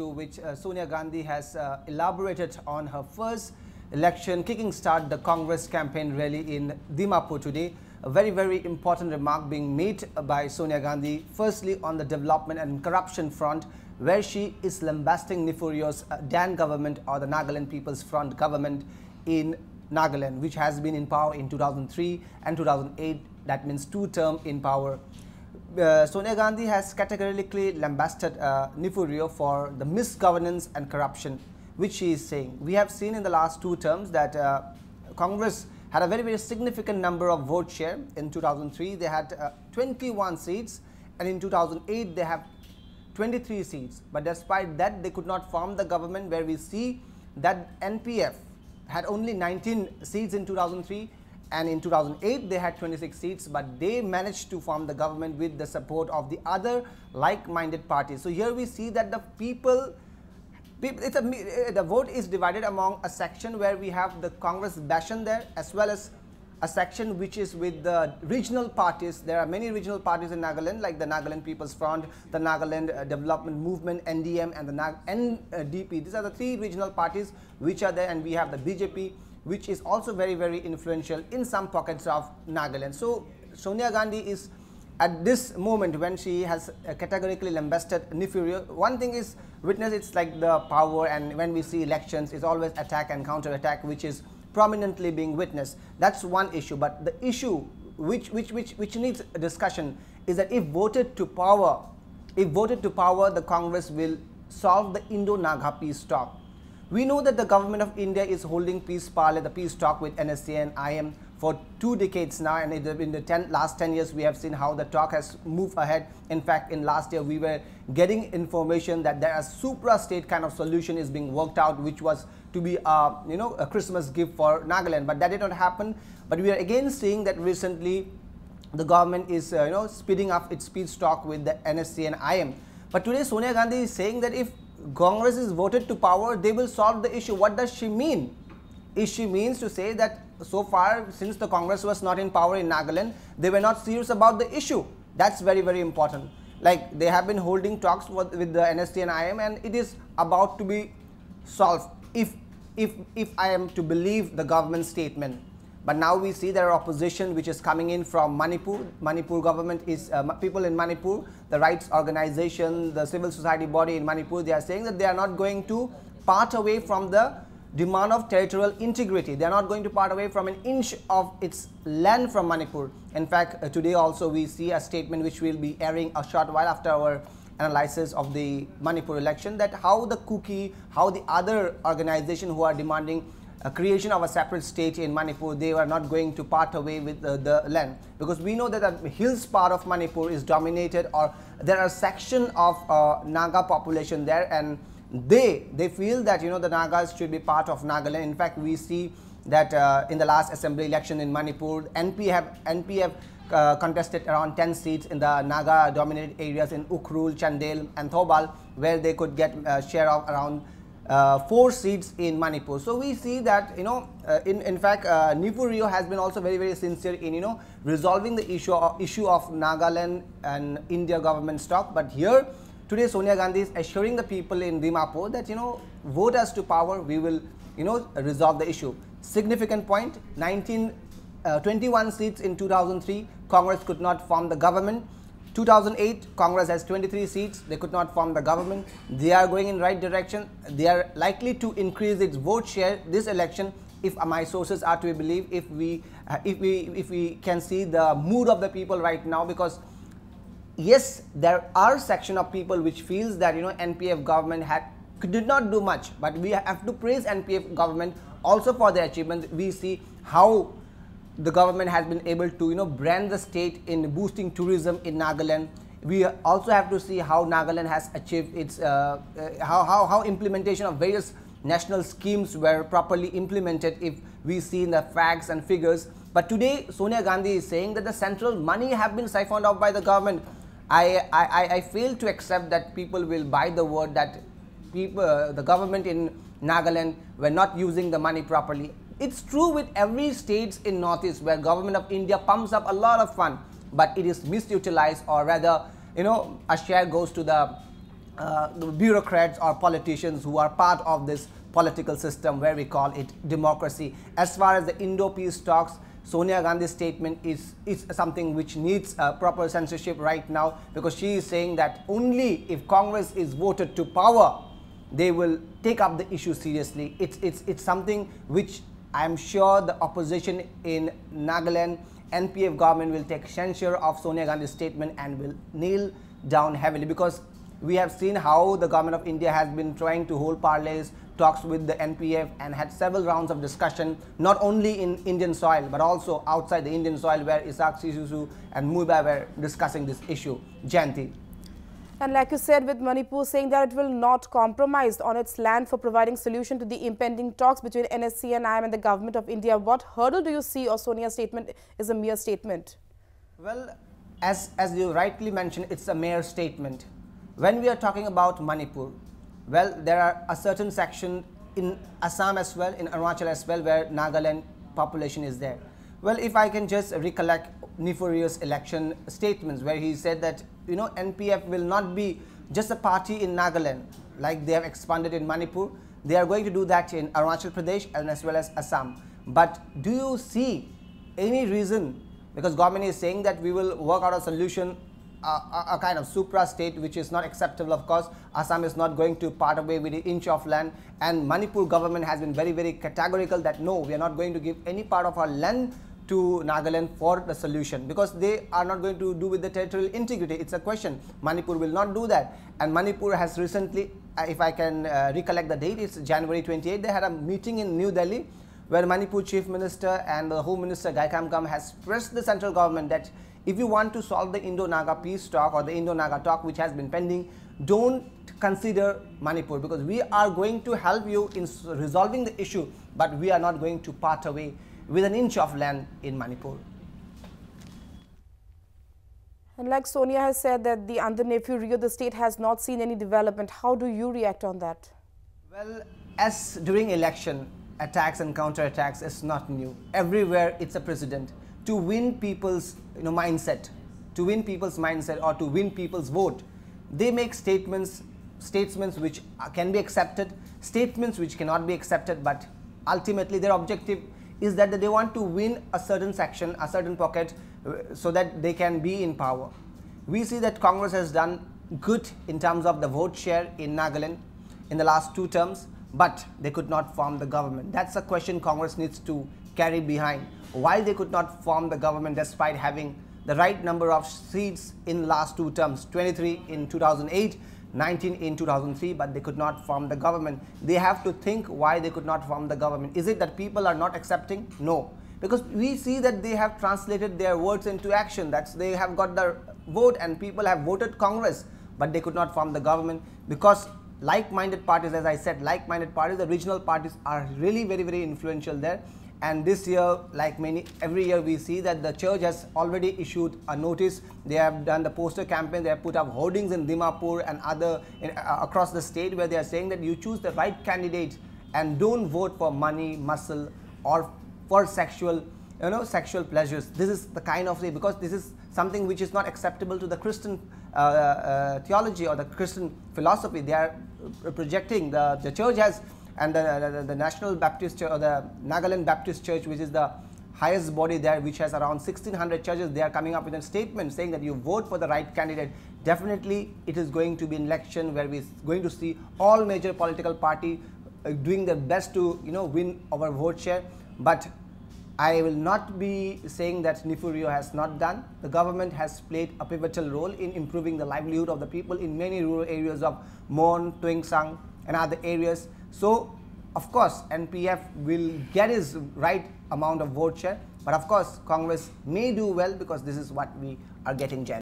which Sonia Gandhi has elaborated on her first election, kicking start the Congress campaign rally in Dimapur today. A very, very important remark being made by Sonia Gandhi, firstly on the development and corruption front, where she is lambasting nefarious Dan government or the Nagaland People's Front government in Nagaland, which has been in power in 2003 and 2008. That means two-term in power. Sonia Gandhi has categorically lambasted Nefurio for the misgovernance and corruption, which she is saying. We have seen in the last two terms that Congress had a very, very significant number of vote share. In 2003, they had 21 seats, and in 2008, they have 23 seats. But despite that, they could not form the government, where we see that NPF had only 19 seats in 2003. And in 2008, they had 26 seats, but they managed to form the government with the support of the other like-minded parties. So here we see that the the vote is divided among a section where we have the Congress bastion there, as well as a section which is with the regional parties. There are many regional parties in Nagaland, like the Nagaland People's Front, the Nagaland Development Movement, NDM, and the NDP. These are the three regional parties which are there, and we have the BJP, which is also very, very influential in some pockets of Nagaland. So Sonia Gandhi is at this moment, when she has categorically lambasted Nefurio, one thing is witness, it's like the power, and when we see elections, it's always attack and counter-attack, which is prominently being witnessed. That's one issue. But the issue which needs a discussion is that if voted to power, the Congress will solve the Indo-Naga peace talk. We know that the government of India is holding peace parley, the peace talk with NSA and IM for 2 decades now, and in the last 10 years we have seen how the talk has moved ahead. In fact, in last year we were getting information that there is a supra-state kind of solution is being worked out, which was to be a Christmas gift for Nagaland, but that did not happen. But we are again seeing that recently the government is speeding up its peace talk with the NSA and IM. But today Sonia Gandhi is saying that if Congress is voted to power, they will solve the issue. What does she mean? Is she means to say that so far, since the Congress was not in power in Nagaland, they were not serious about the issue? That's very, very important. Like, they have been holding talks with the NST and IM, and it is about to be solved if I am to believe the government statement. But now we see there are opposition which is coming in from Manipur. Manipur government is people in Manipur, the rights organization, the civil society body in Manipur, they are saying that they are not going to part away from the demand of territorial integrity. They are not going to part away from an inch of its land from Manipur. In fact, today also we see a statement which will be airing a short while after our analysis of the Manipur election, that how the Kuki, how the other organization who are demanding a creation of a separate state in Manipur, they are not going to part away with the land, because we know that the hills part of Manipur is dominated, or there are section of Naga population there, and they feel that the Nagas should be part of Nagaland. In fact, we see that in the last assembly election in Manipur, NPF contested around 10 seats in the Naga dominated areas in Ukhrul, Chandel and Thobal, where they could get a share of around 4 seats in Manipur. So we see that in fact Nefurio has been also very, very sincere in resolving the issue of Nagaland and India government stock. But here today Sonia Gandhi is assuring the people in Dimapur that vote us to power, we will resolve the issue. Significant point: 21 seats in 2003, Congress could not form the government. 2008, Congress has 23 seats. They could not form the government. They are going in right direction. They are likely to increase its vote share this election, if my sources are to be believed. If we can see the mood of the people right now, because yes, there are section of people which feels that NPF government did not do much, but we have to praise NPF government also for their achievement. We see how the government has been able to brand the state in boosting tourism in Nagaland. We also have to see how Nagaland has achieved its how implementation of various national schemes were properly implemented, if we see in the facts and figures. But today Sonia Gandhi is saying that the central money have been siphoned off by the government. I fail to accept that people will buy the word that the government in Nagaland were not using the money properly. It's true with every state in Northeast where government of India pumps up a lot of fund, but it is misutilized, or rather a share goes to the the bureaucrats or politicians who are part of this political system where we call it democracy. As far as the Indo peace talks, Sonia Gandhi's statement is something which needs proper censorship right now, because she is saying that only if Congress is voted to power, they will take up the issue seriously. It's something which I am sure the opposition in Nagaland, NPF government will take censure of Sonia Gandhi's statement and will kneel down heavily, because we have seen how the government of India has been trying to hold parleys, talks with the NPF, and had several rounds of discussion, not only in Indian soil but also outside the Indian soil, where Isaac Sisusu and Muibai were discussing this issue. Jayanti. And like you said, with Manipur saying that it will not compromise on its land for providing solution to the impending talks between NSC and IM and the government of India, what hurdle do you see, or Sonia's statement is a mere statement? Well, as you rightly mentioned, it's a mere statement. When we are talking about Manipur, well, there are a certain section in Assam as well, in Arunachal as well, where Nagaland population is there. Well, if I can just recollect Nifurio's election statements, where he said that, you know, NPF will not be just a party in Nagaland, like they have expanded in Manipur. They are going to do that in Arunachal Pradesh and as well as Assam. But do you see any reason, because government is saying that we will work out a solution, a kind of supra state which is not acceptable. Of course, Assam is not going to part away with an inch of land, and Manipur government has been very, very categorical that no, we are not going to give any part of our land to Nagaland for the solution, because they are not going to do with the territorial integrity. It's a question. Manipur will not do that. And Manipur has recently, if I can recollect the date, it's January 28, they had a meeting in New Delhi where Manipur Chief Minister and the Home Minister Gaikam has pressed the central government that if you want to solve the Indo-Naga peace talk or the Indo-Naga talk which has been pending, don't consider Manipur, because we are going to help you in resolving the issue, but we are not going to part away with an inch of land in Manipur. And like Sonia has said that under Nifuriyo, the state has not seen any development. How do you react on that? Well, as during election, attacks and counterattacks is not new. Everywhere it's a precedent. To win people's mindset, or to win people's vote, they make statements which can be accepted, statements which cannot be accepted, but ultimately their objective is that they want to win a certain section, a certain pocket, so that they can be in power. We see that Congress has done good in terms of the vote share in Nagaland in the last 2 terms, but they could not form the government. That's a question Congress needs to carry behind. Why they could not form the government despite having the right number of seats in last 2 terms, 23 in 2008, 19 in 2003, but they could not form the government. They have to think why they could not form the government. Is it that people are not accepting? No. Because we see that they have translated their words into action. That's they have got the vote and people have voted Congress, but they could not form the government because like-minded parties, as I said, like-minded parties, the regional parties are really very, very influential there. And this year, like every year, we see that the church has already issued a notice. They have done the poster campaign. They have put up hoardings in Dimapur and other across the state, where they are saying that you choose the right candidate and don't vote for money, muscle, or for sexual pleasures. This is the kind of thing, because this is something which is not acceptable to the Christian theology or the Christian philosophy. They are projecting the church has. And the National Baptist Church, or the Nagaland Baptist Church, which is the highest body there, which has around 1600 churches, they are coming up with a statement saying that you vote for the right candidate. Definitely it is going to be an election where we are going to see all major political parties doing their best to win our vote share. But I will not be saying that Nifuriyo has not done. The government has played a pivotal role in improving the livelihood of the people in many rural areas of Mon, Tuing Sang and other areas. So, of course, NPF will get its right amount of vote share, but of course, Congress may do well, because this is what we are getting.